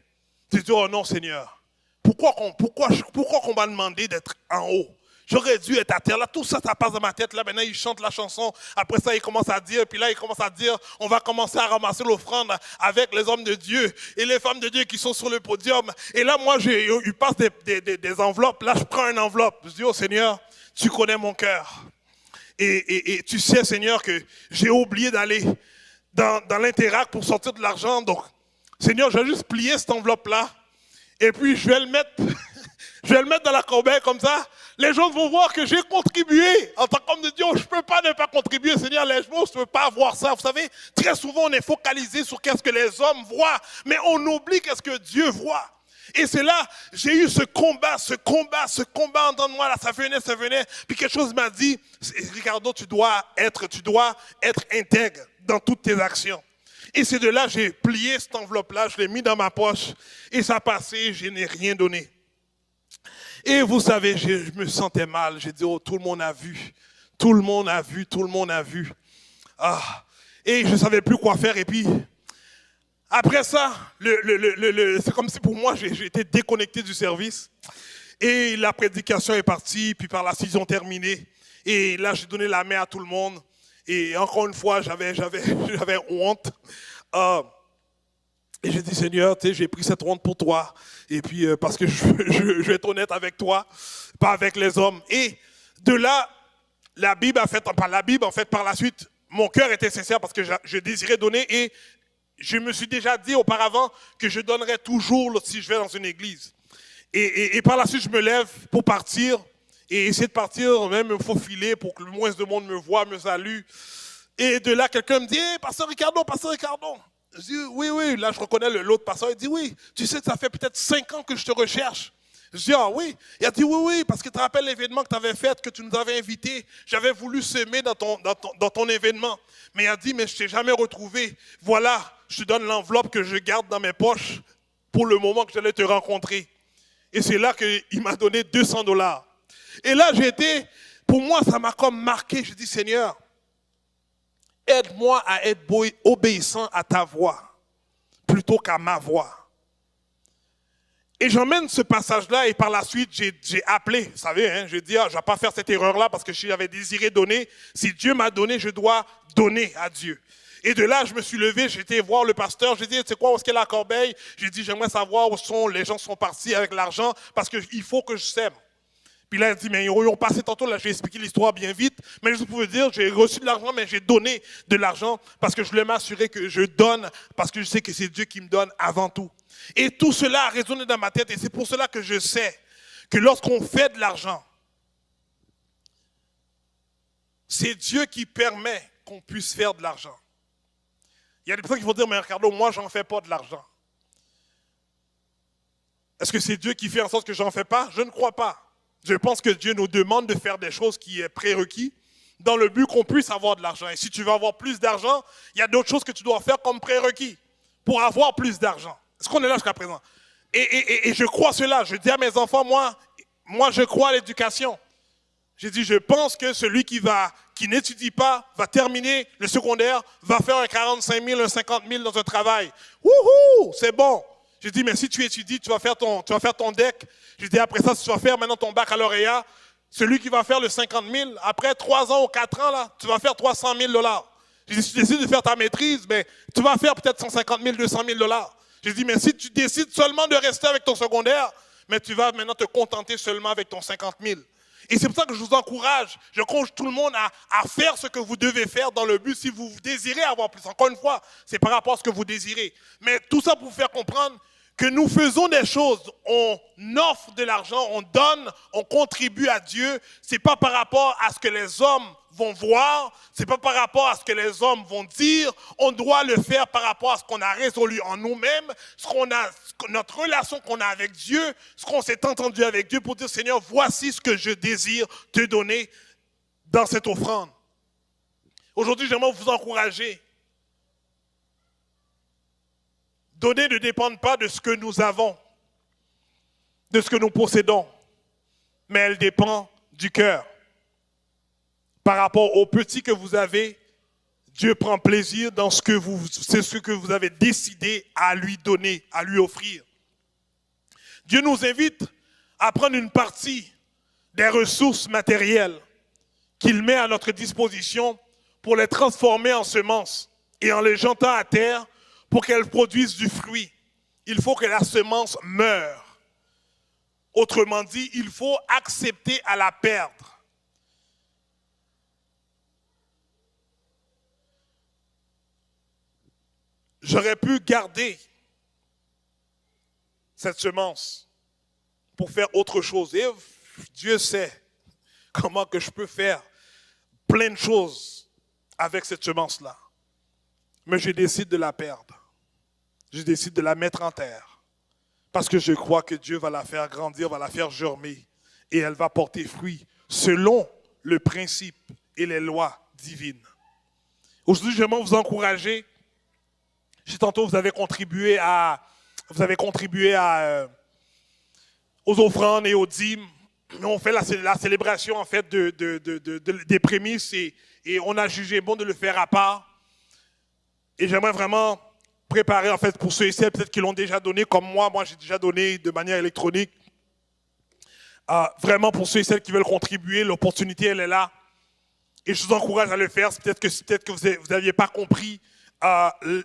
Je dis, oh non, Seigneur, pourquoi qu'on m'a demandé d'être en haut? J'aurais dû être à terre. Là, tout ça, ça passe dans ma tête. Là, maintenant, il chante la chanson. Après ça, il commence à dire, puis là, il commence à dire, on va commencer à ramasser l'offrande avec les hommes de Dieu et les femmes de Dieu qui sont sur le podium. Et là, moi, il passe des enveloppes. Là, je prends une enveloppe. Je dis, oh Seigneur, tu connais mon cœur. Et tu sais, Seigneur, que j'ai oublié d'aller dans l'interact pour sortir de l'argent. Donc, Seigneur, je vais juste plier cette enveloppe-là. Et puis, je vais le mettre dans la corbeille comme ça. Les gens vont voir que j'ai contribué. En tant qu'homme de Dieu, je ne peux pas ne pas contribuer. Seigneur, les gens ne peuvent pas voir ça. Vous savez, très souvent, on est focalisé sur qu'est-ce que les hommes voient. Mais on oublie qu'est-ce que Dieu voit. Et c'est là, j'ai eu ce combat, entends-moi, là, ça venait. Puis quelque chose m'a dit, Ricardo, tu dois être intègre dans toutes tes actions. Et c'est de là, j'ai plié cette enveloppe-là, je l'ai mis dans ma poche. Et ça a passé, je n'ai rien donné. Et vous savez, je me sentais mal. J'ai dit, oh, tout le monde a vu. Tout le monde a vu. Ah. Et je ne savais plus quoi faire. Et puis, après ça, c'est comme si pour moi, j'ai été déconnecté du service. Et la prédication est partie. Puis par la suite, ils ont terminé. Et là, j'ai donné la main à tout le monde. Et encore une fois, j'avais honte. Et j'ai dit, Seigneur, j'ai pris cette honte pour toi. Et puis, parce que je vais être honnête avec toi, pas avec les hommes. Et de là, la Bible, par la suite, mon cœur était sincère parce que je désirais donner. Et je me suis déjà dit auparavant que je donnerais toujours si je vais dans une église. Et par la suite, je me lève pour partir. Et essayer de partir, même me faufiler pour que le moins de monde me voit, me salue. Et de là, quelqu'un me dit, hey, pasteur Ricardo. Je dis, oui. Là, je reconnais l'autre pasteur. Il dit, oui, tu sais que ça fait peut-être 5 ans que je te recherche. Je dis, ah oui. Il a dit, oui, parce que tu te rappelles l'événement que tu avais fait, que tu nous avais invités. J'avais voulu semer dans ton événement. Mais il a dit, mais je ne t'ai jamais retrouvé. Voilà, je te donne l'enveloppe que je garde dans mes poches pour le moment que j'allais te rencontrer. Et c'est là qu'il m'a donné $200. Et là, pour moi, ça m'a comme marqué. Je dis, Seigneur, aide-moi à être obéissant à ta voix, plutôt qu'à ma voix. Et j'emmène ce passage-là et par la suite, j'ai appelé. Vous savez, je dis, je ne vais pas faire cette erreur-là parce que si j'avais désiré donner, si Dieu m'a donné, je dois donner à Dieu. Et de là, je me suis levé, j'ai été voir le pasteur. J'ai dit, c'est quoi, où est-ce qu'est la corbeille? J'ai dit, j'aimerais savoir où les gens sont partis avec l'argent parce qu'il faut que je sème. Puis là, il dit, mais ils ont passé tantôt, là, j'ai expliqué l'histoire bien vite. Mais je peux vous dire, j'ai reçu de l'argent, mais j'ai donné de l'argent parce que je voulais m'assurer que je donne, parce que je sais que c'est Dieu qui me donne avant tout. Et tout cela a résonné dans ma tête et c'est pour cela que je sais que lorsqu'on fait de l'argent, c'est Dieu qui permet qu'on puisse faire de l'argent. Il y a des personnes qui vont dire, mais Ricardo, moi, j'en fais pas de l'argent. Est-ce que c'est Dieu qui fait en sorte que j'en fais pas? Je ne crois pas. Je pense que Dieu nous demande de faire des choses qui est prérequis dans le but qu'on puisse avoir de l'argent. Et si tu veux avoir plus d'argent, il y a d'autres choses que tu dois faire comme prérequis pour avoir plus d'argent. Est-ce qu'on est là jusqu'à présent? Et je crois cela. Je dis à mes enfants, moi je crois à l'éducation. J'ai dit, je pense que celui qui n'étudie pas, va terminer le secondaire, va faire un 45 000, un 50 000 dans un travail. Wouhou, c'est bon. J'ai dit, mais si tu étudies, tu vas faire ton DEC. J'ai dit, après ça, si tu vas faire maintenant ton baccalauréat, celui qui va faire le 50 000, après 3 ans ou 4 ans, là, tu vas faire 300 000 $. J'ai dit, si tu décides de faire ta maîtrise, ben, tu vas faire peut-être 150 000, 200 000 $. J'ai dit, mais si tu décides seulement de rester avec ton secondaire, mais tu vas maintenant te contenter seulement avec ton 50 000. Et c'est pour ça que je vous encourage, tout le monde à faire ce que vous devez faire dans le but, si vous désirez avoir plus. Encore une fois, c'est par rapport à ce que vous désirez. Mais tout ça pour vous faire comprendre que nous faisons des choses, on offre de l'argent, on donne, on contribue à Dieu. C'est pas par rapport à ce que les hommes vont voir, c'est pas par rapport à ce que les hommes vont dire. On doit le faire par rapport à ce qu'on a résolu en nous-mêmes, notre relation qu'on a avec Dieu, ce qu'on s'est entendu avec Dieu pour dire, Seigneur, voici ce que je désire te donner dans cette offrande. Aujourd'hui, j'aimerais vous encourager. Donner ne dépend pas de ce que nous avons, de ce que nous possédons, mais elle dépend du cœur. Par rapport au petit que vous avez, Dieu prend plaisir dans c'est ce que vous avez décidé à lui donner, à lui offrir. Dieu nous invite à prendre une partie des ressources matérielles qu'il met à notre disposition pour les transformer en semences et en les jetant à terre pour qu'elles produisent du fruit. Il faut que la semence meure. Autrement dit, il faut accepter à la perdre. J'aurais pu garder cette semence pour faire autre chose. Et Dieu sait comment que je peux faire plein de choses avec cette semence-là. Mais je décide de la perdre. Je décide de la mettre en terre. Parce que je crois que Dieu va la faire grandir, va la faire germer. Et elle va porter fruit selon le principe et les lois divines. Aujourd'hui, j'aimerais vous encourager. Si tantôt vous avez contribué aux offrandes et aux dîmes, on fait la célébration en fait des prémices et on a jugé bon de le faire à part. Et j'aimerais vraiment préparer en fait pour ceux et celles peut-être qui l'ont déjà donné comme moi j'ai déjà donné de manière électronique. Vraiment pour ceux et celles qui veulent contribuer, l'opportunité elle est là. Et je vous encourage à le faire. Peut-être que vous n'aviez pas compris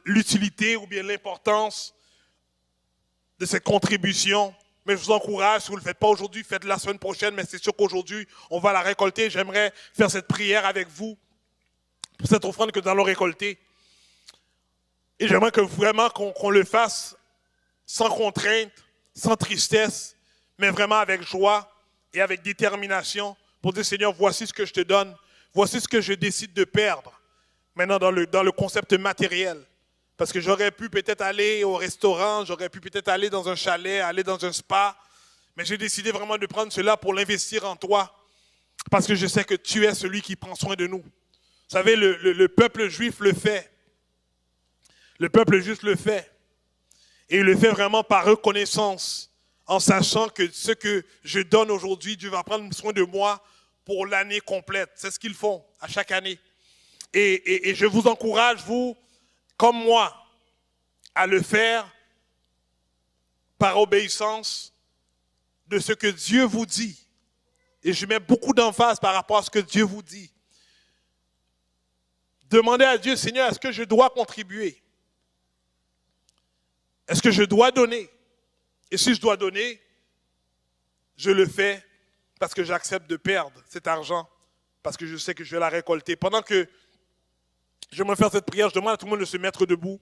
l'utilité ou bien l'importance de cette contribution. Mais je vous encourage, si vous ne le faites pas aujourd'hui, faites-le la semaine prochaine, mais c'est sûr qu'aujourd'hui, on va la récolter. J'aimerais faire cette prière avec vous pour cette offrande que nous allons récolter. Et j'aimerais que vraiment qu'on le fasse sans contrainte, sans tristesse, mais vraiment avec joie et avec détermination pour dire, Seigneur, voici ce que je te donne, voici ce que je décide de perdre. Maintenant, dans le concept matériel. Parce que j'aurais pu peut-être aller au restaurant, j'aurais pu peut-être aller dans un chalet, aller dans un spa, mais j'ai décidé vraiment de prendre cela pour l'investir en toi, parce que je sais que tu es celui qui prend soin de nous. Vous savez, le peuple juif le fait. Le peuple juif le fait. Et il le fait vraiment par reconnaissance, en sachant que ce que je donne aujourd'hui, Dieu va prendre soin de moi pour l'année complète. C'est ce qu'ils font à chaque année. Et je vous encourage, vous, comme moi, à le faire par obéissance de ce que Dieu vous dit. Et je mets beaucoup d'emphase par rapport à ce que Dieu vous dit. Demandez à Dieu, Seigneur, est-ce que je dois contribuer? Est-ce que je dois donner? Et si je dois donner, je le fais parce que j'accepte de perdre cet argent, parce que je sais que je vais la récolter. Pendant que je vais faire cette prière, je demande à tout le monde de se mettre debout.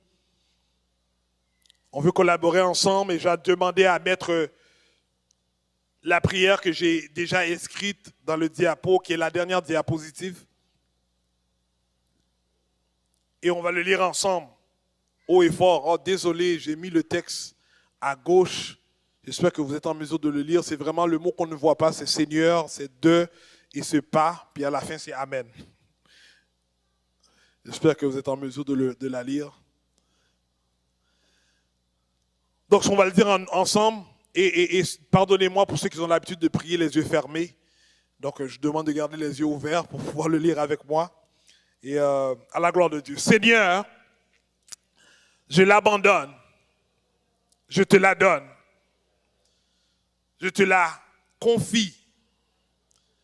On veut collaborer ensemble et j'ai demandé à mettre la prière que j'ai déjà inscrite dans le diapo, qui est la dernière diapositive. Et on va le lire ensemble, haut et fort. Oh, désolé, j'ai mis le texte à gauche. J'espère que vous êtes en mesure de le lire. C'est vraiment le mot qu'on ne voit pas, c'est Seigneur, c'est de et c'est pas. Puis à la fin, c'est Amen. J'espère que vous êtes en mesure de la lire. Donc, on va le dire ensemble. Et pardonnez-moi pour ceux qui ont l'habitude de prier les yeux fermés. Donc, je demande de garder les yeux ouverts pour pouvoir le lire avec moi. Et à la gloire de Dieu. Seigneur, je l'abandonne. Je te la donne. Je te la confie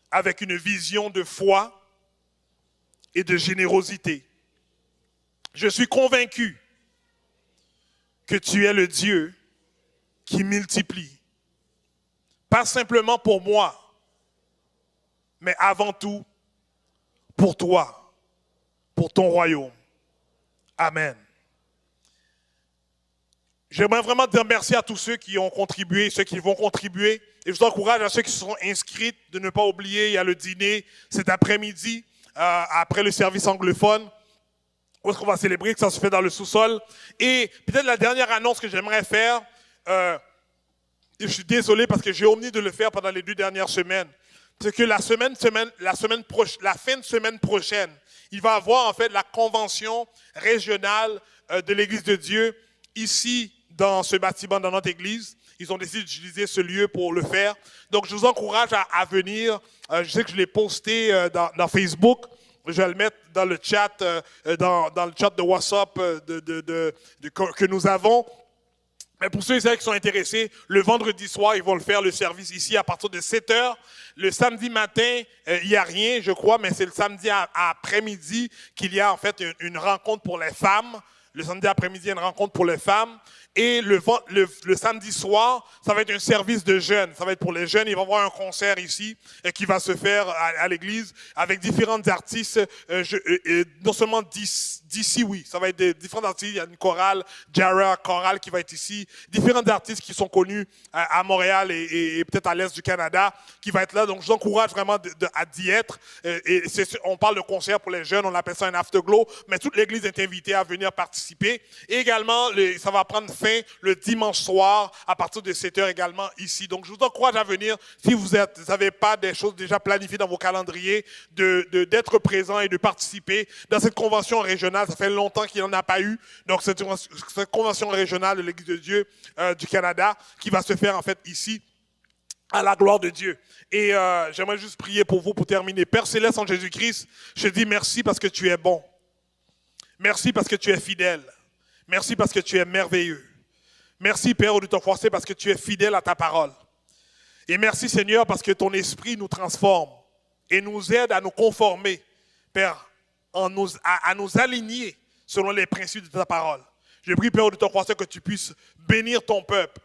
avec une vision de foi et de générosité. Je suis convaincu que tu es le Dieu qui multiplie. Pas simplement pour moi, mais avant tout pour toi, pour ton royaume. Amen. J'aimerais vraiment dire merci à tous ceux qui ont contribué, ceux qui vont contribuer. Et je vous encourage à ceux qui seront inscrits de ne pas oublier, il y a le dîner cet après-midi, après le service anglophone, où est-ce qu'on va célébrer, que ça se fait dans le sous-sol. Et peut-être la dernière annonce que j'aimerais faire, et je suis désolé parce que j'ai omis de le faire pendant les 2 dernières semaines, c'est que la fin de semaine prochaine, il va y avoir en fait la convention régionale de l'Église de Dieu ici dans ce bâtiment, dans notre église. Ils ont décidé d'utiliser ce lieu pour le faire. Donc, je vous encourage à venir. Je sais que je l'ai posté dans Facebook. Je vais le mettre dans le chat, dans le chat de WhatsApp que nous avons. Mais pour ceux et celles qui sont intéressés, le vendredi soir, ils vont le faire, le service ici à partir de 7h. Le samedi matin, il n'y a rien, je crois, mais c'est le samedi après-midi qu'il y a en fait une rencontre pour les femmes. Le samedi après-midi, il y a une rencontre pour les femmes. Et le samedi soir, ça va être un service de jeunes. Ça va être pour les jeunes. Il va y avoir un concert ici qui va se faire à l'église avec différents artistes. Non seulement d'ici, oui. Ça va être différents artistes. Il y a une chorale, Jara Chorale qui va être ici. Différents artistes qui sont connus à Montréal et peut-être à l'est du Canada qui va être là. Donc, je vous encourage vraiment à d'y être. On parle de concert pour les jeunes. On appelle ça un afterglow. Mais toute l'église est invitée à venir participer. Et également, ça va prendre fin le dimanche soir à partir de 7h également ici. Donc, je vous encourage à venir si vous n'avez pas des choses déjà planifiées dans vos calendriers, d'être présent et de participer dans cette convention régionale. Ça fait longtemps qu'il n'y en a pas eu. Donc, cette convention régionale de l'Église de Dieu du Canada qui va se faire en fait ici à la gloire de Dieu. Et j'aimerais juste prier pour vous pour terminer. Père Céleste en Jésus-Christ, je dis merci parce que tu es bon. Merci parce que tu es fidèle. Merci parce que tu es merveilleux. Merci, Père, de te forcer parce que tu es fidèle à ta parole. Et merci, Seigneur, parce que ton esprit nous transforme et nous aide à nous conformer, Père, à nous aligner selon les principes de ta parole. Je prie, Père, de te forcer que tu puisses bénir ton peuple.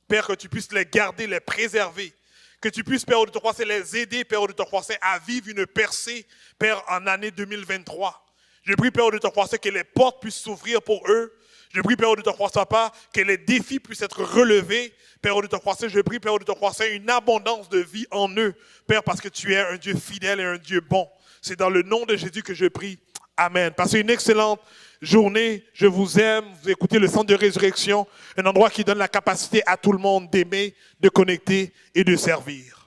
Père, que tu puisses les garder, les préserver. Que tu puisses, Père, de te forcer les aider, Père, de te forcer à vivre une percée, Père, en année 2023. Je prie, Père, de te forcer que les portes puissent s'ouvrir pour eux. Je prie, Père, de te forcer pas que les défis puissent être relevés. Père, de te forcer, je prie, Père, de te forcer une abondance de vie en eux. Père, parce que tu es un Dieu fidèle et un Dieu bon. C'est dans le nom de Jésus que je prie. Amen. Passez une excellente journée. Je vous aime. Vous écoutez le Centre de Résurrection, un endroit qui donne la capacité à tout le monde d'aimer, de connecter et de servir.